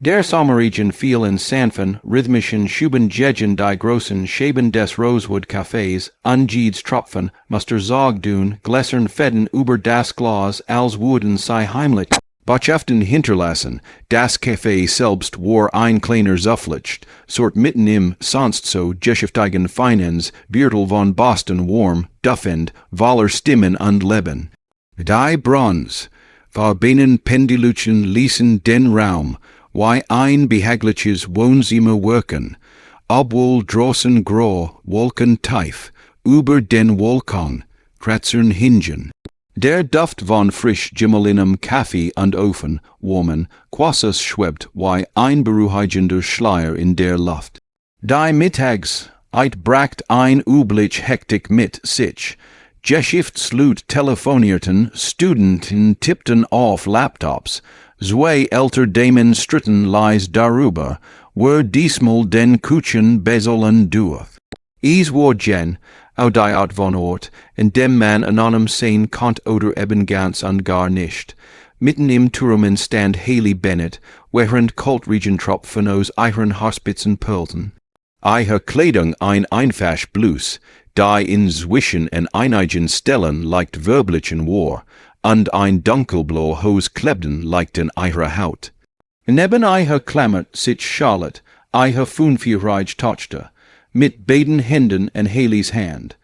Der Sommerregen vielen sanfen, rhythmischen Schubenjegen die großen Schäben des Rosewood Cafés, Ungeeds Tropfen, muster Zogdun, Glessern Fedden über das Glas, als Wooden sei heimlich. Botschaften hinterlassen, das Café selbst war ein kleiner Zufflicht, sort mitten im, sonst so geschäftigen Finans, Viertel von Boston warm, duffend, voller Stimmen und Leben. Die Bronze, verbenen Pendeluchen ließen den Raum, wie ein behagliches Wohnzimmer wirken, obwohl draußen grau Wolken tief, über den Wolken, kratzern hingen. Der Duft von frisch gemahlenem Kaffee und Ofen, warmen, Quasses schwebt wie ein beruhigender Schleier in der Luft. Die Mittags, bracht ein üblich Hektik mit sich. Geschäftsleute telefonierten, Studenten tippten auf Laptops, zwei älter Damen stritten leis darüber, wer diesmal den Kuchen besollen durch. Es war Jen, auch die Art von Ort, in dem man anonym sein konnt oder eben ganz und gar nicht. Mitten im Turmen stand Haley Bennett, während Kultregentropfen aus ihren Haarspitzen perlten. Ihre Kleidung ein einfach Blus, die inzwischen an einigen Stellen leicht werblichen war, und ein dunkelblau Hose klebten leicht in ihrer Haut. Neben ihrer klammert sich Charlotte, ihre 5-jährige Tochter, mit beiden Händen in Haleys Hand.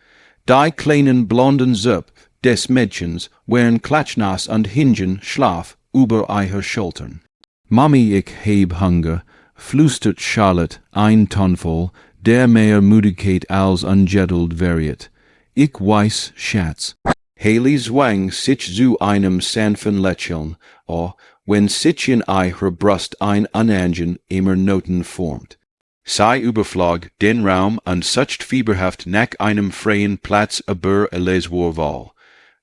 Die kleinen blonden Zöpfe des Mädchens waren klatschnass und hingen schlaf über ihre Schultern. Mami, ich heb Hunger, flüstert Charlotte ein Tonfall, der mehr Müdigkeit als ungettelt variiert. Ich weiß, Schatz. Haley zwang sich zu einem sanften Lächeln, wenn sich in ihrer Brust ein Anangen immer Noten formt. Sie überflog den Raum und sucht fieberhaft nach einem freien Platz über alles Wahl.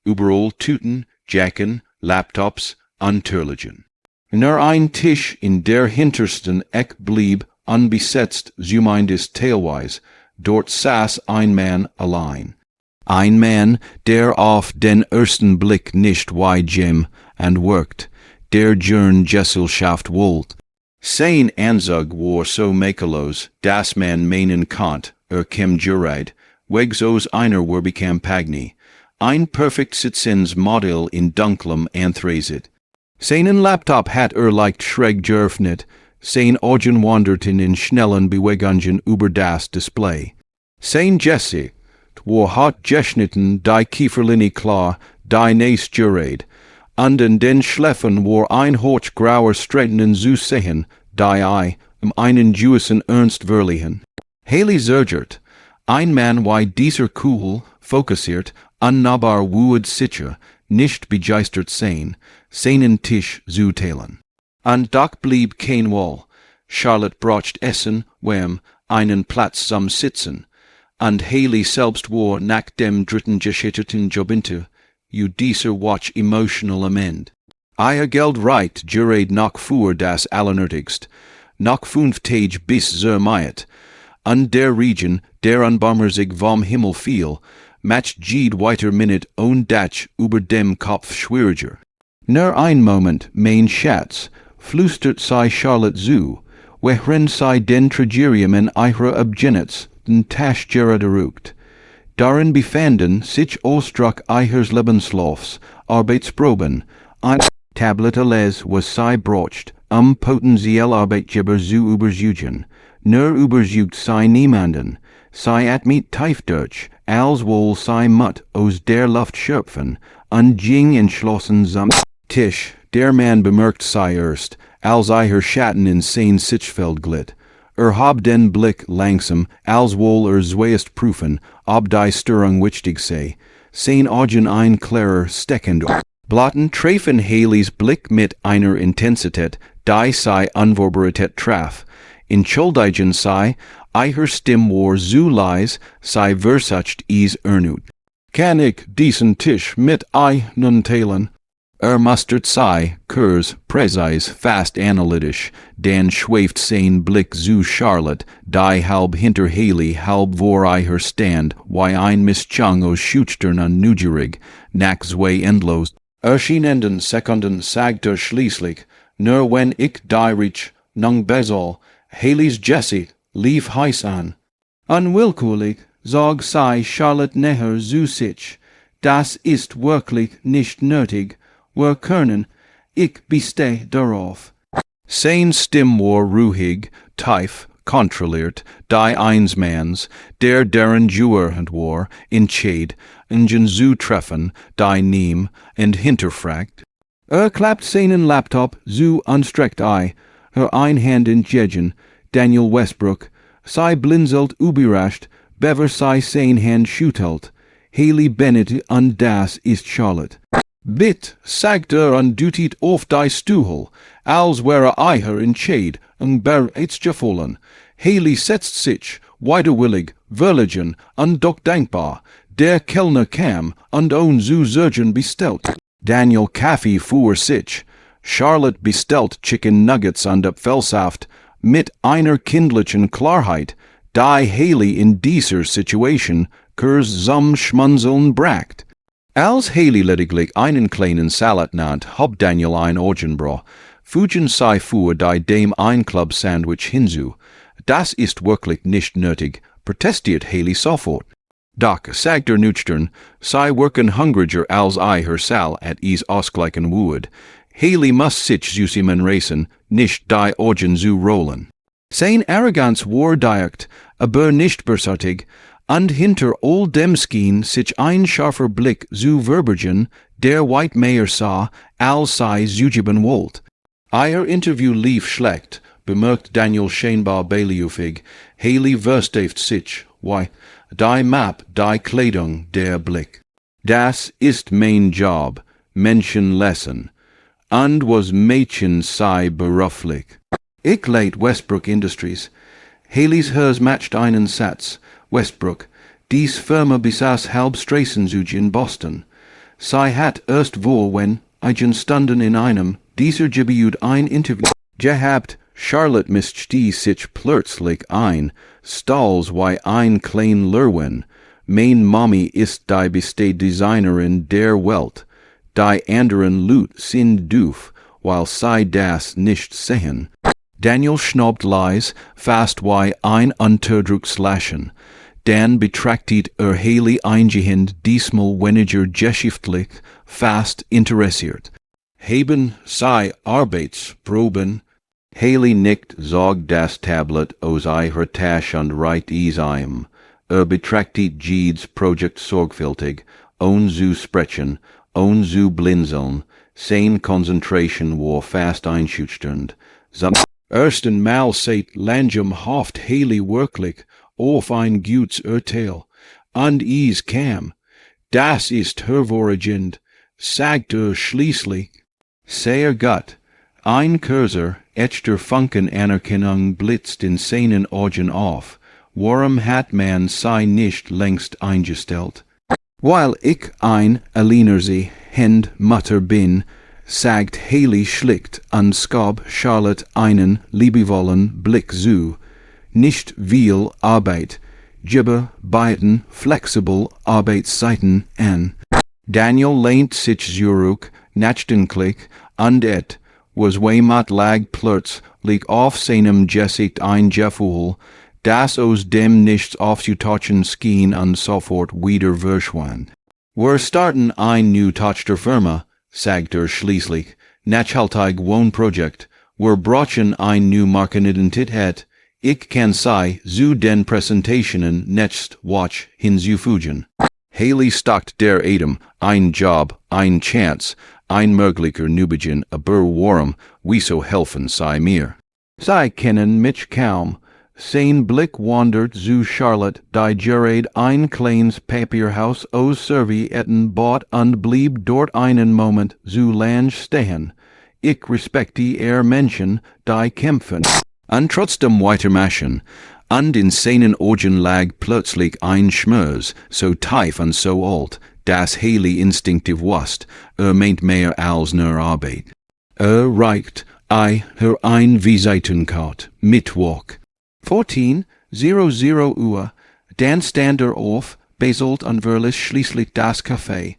Überall Tüten, Jacken, Laptops und Türlchen. Nur ein Tisch in der hintersten Eck blieb unbesetzt, zumindest teilweise. Dort saß ein Mann allein. Ein Mann, der auf den ersten Blick nicht wie Jim und wirkt, der Jern Gesellschaft wollt. Sein Anzug war so makellos, dass man meinen konnt, kam Jureid, wegs aus einer war bekam Pagni, ein perfekt sitzens Modell in dunklem Anthrazit. Seinen Laptop hat leicht schräg geöffnet, sein Augen wanderten in schnellen Bewegungen über das Display. Sein Gesicht war hart geschnitten, die Kieferlinie klar, die Nase Jureid, und in den Schläfen war ein hoch grauer Streitenden zu sehen, die einen gewissen Ernst verliehen. Haley zögert, ein Mann wie dieser cool, fokussiert, unnahbar wued sicher, nicht begeistert sein, seinen Tisch zu teilen. Und doch blieb kein Wall. Charlotte bracht Essen, einen Platz zum Sitzen, und Haley selbst war nach dem dritten gescheiterten Jobinter, dieser Watch emotional am Ende. Ihr Geld reicht Jureid noch für das Allernötigst, noch 5 Tage bis zur Maat, und der Regen, der Anbaumer sich vom Himmel fiel, macht jede weiter Minute und dat über dem Kopf schwieriger. Nur ein Moment, mein Schatz, flüstert sei Charlotte zu, während sei den Tragerium in ihrer Abgenitz den Tasch gerade rückt. Darin befanden sich Ausdruck ihres Lebenslaufs, Arbeitsproben, ein Tablet alles was sei brocht, potenziell Arbeitgeber zu übersuchen. Nur übersucht sei niemanden, sei mit Tiefdeutsch, als wohl sei Mutt aus der Luft schöpfen, und ging entschlossen zum Tisch. Der Mann bemerkt sei erst, als ihr Schatten in sein Sitzfeld glitt. Hab den Blick langsam, als wohl zuerst prüfen, ob die Störung wichtig sei. Sein Augen ein klarer steckend. Blotten treffen Haleys Blick mit einer Intensität, die sei Unvorbereitet traf. Entschuldigen sei, ihre Stimme war so leise, sei versucht es ernut. Kann ich diesen Tisch mit nun teilen? Mustert sei, kurz, präzis, fast analytisch, dann schweift sein Blick zu Charlotte, die halb hinter Haley, halb vor ihr stand, wie ein Mischung aus schüchtern und neugierig, nach zwei endlos. Erschienenden Sekunden sagt schließlich, nur wenn ich die Reich nung Bezol, Haley's Jesse, lief heiß an. Unwillkürlich, sag sei Charlotte Neher zu sich, das ist wirklich nicht nötig, wir können, ich bestehe darauf. Sein Stimm war ruhig, tief, kontrolliert, die Einsmanns, deren Juerend war, entscheid, ingen zutreffen, die Neem, und hinterfragt. Klappt seinen Laptop zu anstreckt ei, ein Hand in Jegen, Daniel Westbrook, sei blinzelt überrascht, bever sei sein Hand schüttelt, Haley Bennett und das ist Charlotte. Bit, sagt und dutit auf die Stuhl, als wäre eiher entscheid, bereits gefallen. Haley setzt sich, widerwillig, verlegen, und doch dankbar. Der Kellner kam, und zu Surgeon bestellt. Daniel Kaffee fuhr sich. Charlotte bestellt Chicken Nuggets und Apfelsaft, mit einer kindlichen Klarheit, die Haley in dieser Situation kurs zum Schmunzeln bracht. Als Haley lediglich einen kleinen Salat nannt, hob Daniel ein Orgenbrot. Fugen sei fuhr dem ein Club-Sandwich hinzu. Das ist wirklich nicht nötig, protestiert Haley sofort. Doch, sagt nüchtern, sei worken hungriger als her Sal at is ausgleichen wood. Haley muss sich zusammen reißen, nicht die Orgen zu rollen. Sein Arroganz war direkt, aber nicht bösartig, und hinter all dem Skien sich ein scharfer Blick zu verbergen, der weit mehr sah, als sei zugeben wollt. Ihr Interview lief schlecht, bemerkt Daniel scheinbar beiläufig. Haley versteft sich, die Map, die Kleidung, der Blick. Das ist mein Job, Menschen lesen. Und was Mädchen sei beruflich. Ich leid Westbrook Industries. Haley's hers matcht einen Satz. Westbrook, dies Firma besaß Halbstraßenzug in Boston. Sie hat erst wohl, wenn, eigen stunden in einem, dieser gebiut ein Interview gehabt, Charlotte mischt die sich plötzlich ein, stalls ein klein Lerwin. Mein Mommy ist die beste Designerin der Welt. Die anderen Lut sind doof, weil sie das nicht sehen. Daniel schnaubt leis, fast ein Unterdruckslächeln. Dann betrachtet Haley eingehend diesmal weniger geschäftlich, fast interessiert. Haben sei Arbeitsproben. Haley nickt, sagt das Tablet aus ihrer Tasche und reicht es ihm. Betrachtet Jeeds Projekt sorgfältig, ohne zu sprechen, ohne zu blinzeln. Seine Konzentration war fast einschüchternd. Zum ersten Mal seit langem hofft Haley wirklich auf ein gutes Urteil. Und es kam. Das ist hervorragend, sagt schließlich. Sehr gut. Ein Cursor, echter Funken Anerkennung blitzt in seinen Augen auf. Warum hat man sei nicht längst eingestellt? Weil ich ein Alleinerziehend Mutter bin, sagt Haley schlicht und schob Charlotte einen liebevollen Blick zu. Nicht viel Arbeit, Gibbe beiden flexibel Arbeitszeiten an. Daniel lehnt sich zurück, nachdenklich, und was mat lag plötzlich auf seinem Gesicht ein Gefühl, das aus dem nichts aufzutauchen schien und sofort wieder verschwand. Wir starten ein new Tochter Firma, sagt schließlich, nachhaltig Wohnprojekt, wir brauchen ein new Markenidentität, ich kann sei zu den Präsentationen next watch hinzufügen. Haley stockt der Atem, ein Job, ein Chance, ein möglicher Nübegen, aber warum, wieso helfen sei mir? Sie kennen mich kaum. Sein Blick wandert zu Charlotte, die gerade ein kleines Papierhaus aus Servietten bought und blieb dort einen Moment zu lang stehen. Ich respekte Menschen, die kämpfen. Und trotzdem weitermachen. Und in seinen Augen lag plötzlich ein Schmerz, so tief und so alt, dass Haley instinktiv wusste, meint mehr als nur Arbeit. Reicht ein Visitenkarte, Mittwoch. 14:00 Uhr, dann stand auf, beselt und verließ schließlich das Café.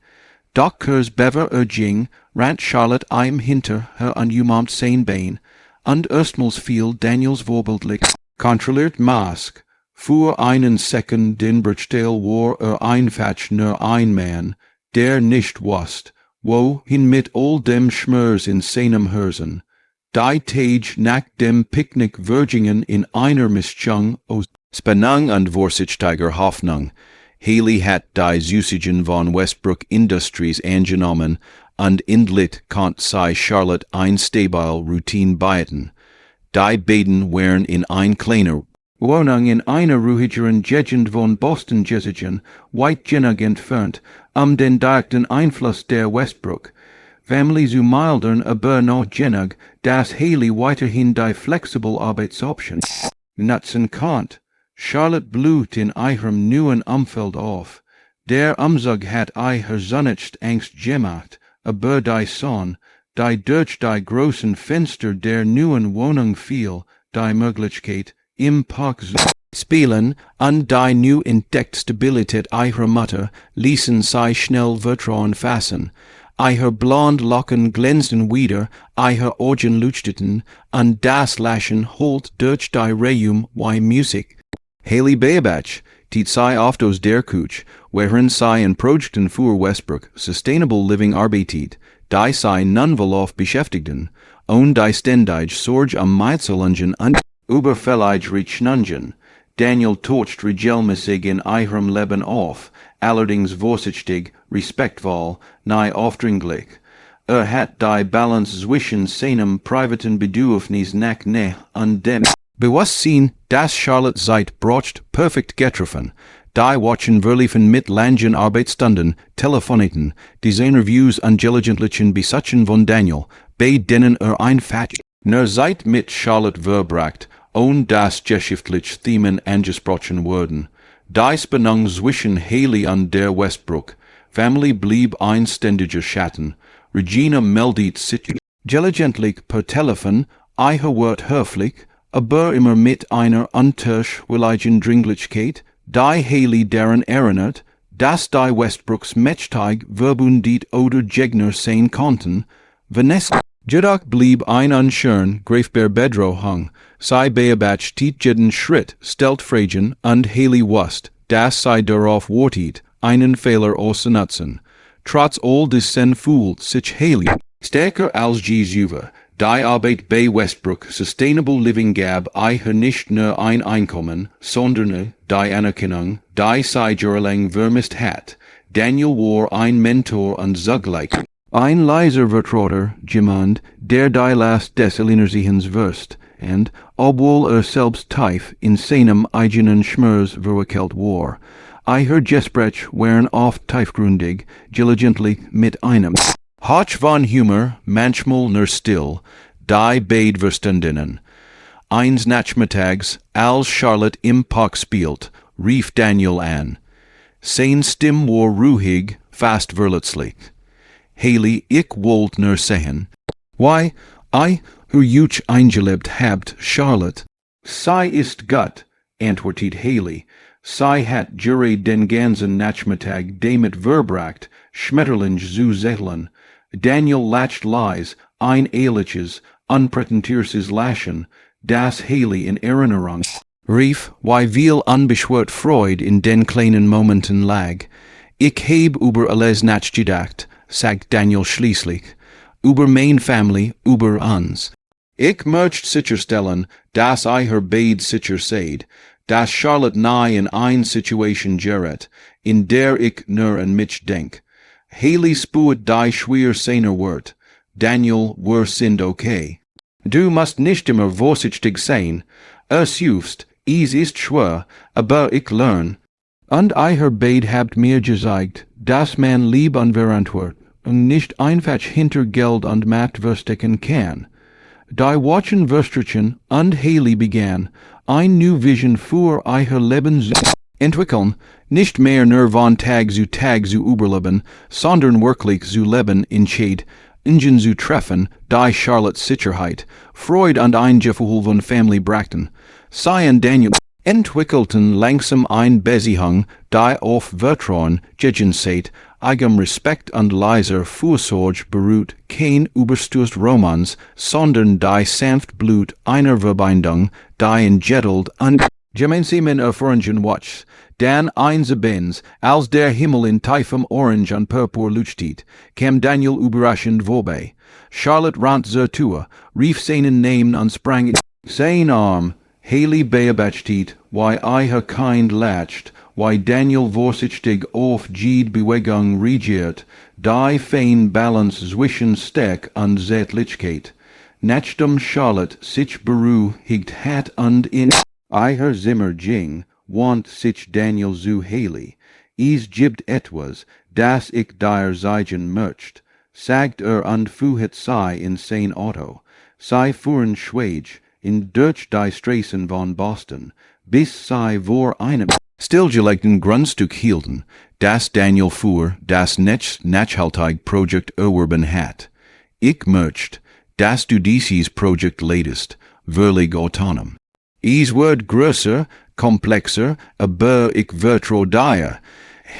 Doch kurs bever ging, rannt Charlotte ihm hinter her und jemand sein Bein. und erstmals fiel Daniels Vorbildlich kontrolliert Mask, für einen Second den Bruchteil war einfach nur ein Mann, der nicht wusste, wohin mit all dem Schmerz in seinem Herzen. Die Tage nach dem Picknick Virgingen in einer Mischung aus Spannung und vorsichtiger Hoffnung. Haley hat die Zusagen von Westbrook Industries angenommen und endlich konnte sie Charlotte ein stabil Routine bieten. Die beiden waren in ein kleiner Wohnung in einer ruhigeren Gegend von Boston gesichert, weit genug entfernt, den direkten Einfluss der Westbrook. Family zu mildern, aber noch genug, dass Haley weiterhin die flexible Arbeitsoption nutzen konnte. Charlotte blüht in ihrem neuen Umfeld auf. Der Umzug hat ihr sonst Angst gemacht, aber die Sonne, die durch die großen Fenster der neuen Wohnung fiel, die Möglichkeit, im Park zu spielen und die neu entdeckte Stabilität ihrer Mutter ließen sie schnell Vertrauen fassen. Ihre blonde Locken glänzten wieder, ihre Augen leuchteten, und das Lachen holt durch die Reum wie Musik. Haley Baebach, die sei oft aus der Couch, während sie in Projekten für Westbrook Sustainable Living arbeitet, die sei nonvelof beschäftigten, und die ständig Sorge am Meitzelungen und überfällig rechnungen. Daniel tocht regelmäßig in ihrem Leben auf, allerdings vorsichtig, respektvoll, nahe aufdringlich. Hat die Balance zwischen seinem privaten Bedürfnis nach Nähe und dem Bewusstsein, das Charlotte seit braucht, perfekt getroffen. Die watchen verliefen mit langen Arbeitsstunden, Telefoniten, Designerviews und diligentlichen Besuchen von Daniel, bei denen einfach nur Zeit mit Charlotte verbracht, und das geschäftliche Themen angesprochen wurden. Die Spannung zwischen Haley und der Westbrook Family blieb ein ständiger Schatten. Regina meldet sich diligentlich per Telefon, ihr Wort höflich, aber immer mit einer unterschwelligen Dringlichkeit, die Haley daran erinnert, dass die Westbrooks mächtig verbündet oder Gegner sein konnten. Vanessa jedoch blieb ein unschön, greifbar Bedrohung. Sie Baebach tit jeden Schritt, stellt Fragen, und Haley wusste, dass sie darauf wartet, einen Fehler auszunutzen. Trotz all dessen fühlt sich Haley stärker als je zuvor. Die Arbeit bei Westbrook Sustainable Living gab ihr nicht nur ein Einkommen, sondern die Anerkennung, die sie jahrelang vermisst hat. Daniel war ein Mentor und zugleich ein leiser Vertrauter, jemand, der die Last des Alleinerziehens wusste, und, obwohl selbst tief in seinem eigenen Schmerz verwickelt war, ihr Gespräch waren oft tiefgründig, diligentlich mit einem Hauch von Humor, manchmal nur still, die beid Verständinnen. Eins Nachmittags, als Charlotte im Park spielt, rief Daniel an. Sein Stimm war ruhig, fast verletzlich. Haley, ich wollt nur sagen, why, hu juch eingelebt habt, Charlotte. Sei ist gut, antwortet Haley. Sei hat jure den ganzen Nachmittag damit verbracht, Schmetterling zu zetteln. Daniel lacht leis, ein ehrliches, unprätentiöses Lachen, das Haley in Erinnerung rief, wie viel unbeschwert Freude in den kleinen Momenten lag. Ich heb über alles nachgedacht, sagt Daniel schließlich, über mein Family, über uns. Ich möcht sicherstellen, dass ihr beid sicher seid, dass Charlotte nahe in ein Situation gerät, in der ich nur an mich denk. Haley spuet die schwer seiner Wort. Daniel, wir sind okay. Du musst nicht immer vorsichtig sein. Just, es ist schwer, aber ich lern. Und ihr beid habt mir gesagt, dass man lieb und verantwortlich und nicht einfach hinter Geld und Macht verstecken kann. Die Watchen Würsterchen und Haley begann, ein New Vision für ihr Leben zu entwickeln, nicht mehr nur von Tag zu überleben, sondern wirklich zu leben in Entscheid, Ingen zu treffen, die Charlotte Sicherheit, Freude und ein Gefühl von Family brachten. Sie und Daniel entwickelten langsam ein Beziehung, die auf Vertrauen, Gegenseite eigem Respekt und leiser Fürsorge beruht kein überstürzt Romans, sondern die sanft Blut einer Verbindung, die entgettelt und gemeinsam erfahren watch, dan einzubens, als der Himmel in tiefem Orange und Purpur leuchtet, kam Daniel überraschend vorbei. Charlotte rant zur rief seinen Namen und sprang in sein Arm, Haley beobachtet, wie ihr Kind lacht, wie Daniel vorsichtig auf jede Bewegung reagiert, die fein Balance zwischen Stärke und Zärtlichkeit. Nachdem Charlotte sich beruhigt hat und in ihr Zimmer ging, want sich Daniel zu Haley. Gibt etwas, das ich dir sagen möcht, sagt und fuhrt sei in sein Auto. Sei fuhren schwäch, in durch die Straßen von Boston, bis sei vor einem stillgelegten Grundstück hielten, das Daniel fuhr, das nachhaltig Projekt erworben hat. Ich möcht, dass du dieses Projekt leitest, völlig autonom. Es wird größer, komplexer, aber ich vertraue dir.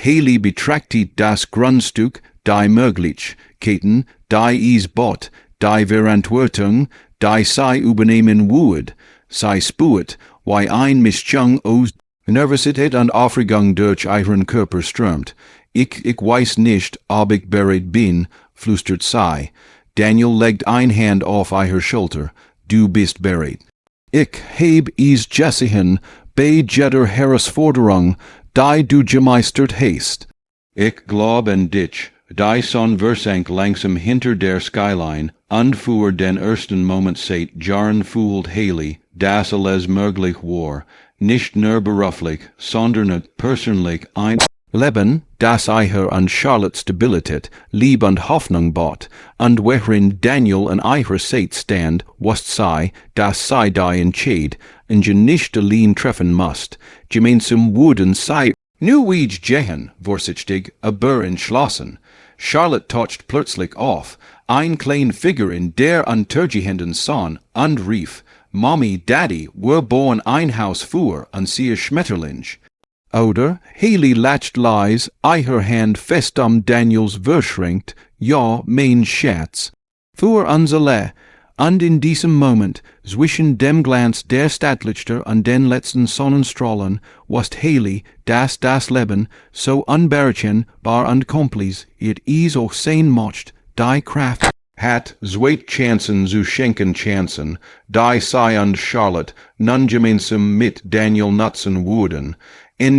Haley betrachtet das Grundstück, die Möglichkeiten, die es bot, die Verantwortung, die sei übernehmen wird, sei spürt, wie ein Mischung aus Nervosität und Aufregung durch ihren Körper strömt. Ich weiß nicht, ob ich bereit bin, flüstert sei. Daniel legt eine Hand auf ihre Schulter. Du bist bereit. Ich heb es gesehen, bei jeder Herausforderung, die du gemeistert hast. Ich glaub an dich. Die Sonne versank langsam hinter der Skyline, und für den ersten Moment seit Jahren fühlt Haley, dass alles möglich war, nicht nur beruflich, sondern persönlich ein Leben, das ihr an Charlotte Stabilität, Liebe und Hoffnung bot, und worin Daniel an ihrer Seite stand, was sei, dass sei die entscheid, und je nicht allein treffen musst, gemeinsam würden sei nu wej gehen, vorsichtig, aber entschlossen. Charlotte taucht plötzlich auf, ein klein Figur in der untergehenden Sonne, und rief, Mommy, Daddy, wir bauen ein Haus für, und sie Schmetterling. Oder Haley lacht leis, ihr Hand fest Daniels verschränkt, ja, mein Schatz. Für uns alle, und in diesem Moment, zwischen dem Glanz der Stadtlichter und den letzten Sonnenstrahlen, was Haley, das Leben, so unberechenbar und komplex, es auch sein mocht, die Kraft hat, zweit Chancen zu schenken Chancen, die sei und Charlotte nun gemeinsam mit Daniel nutzen würden. In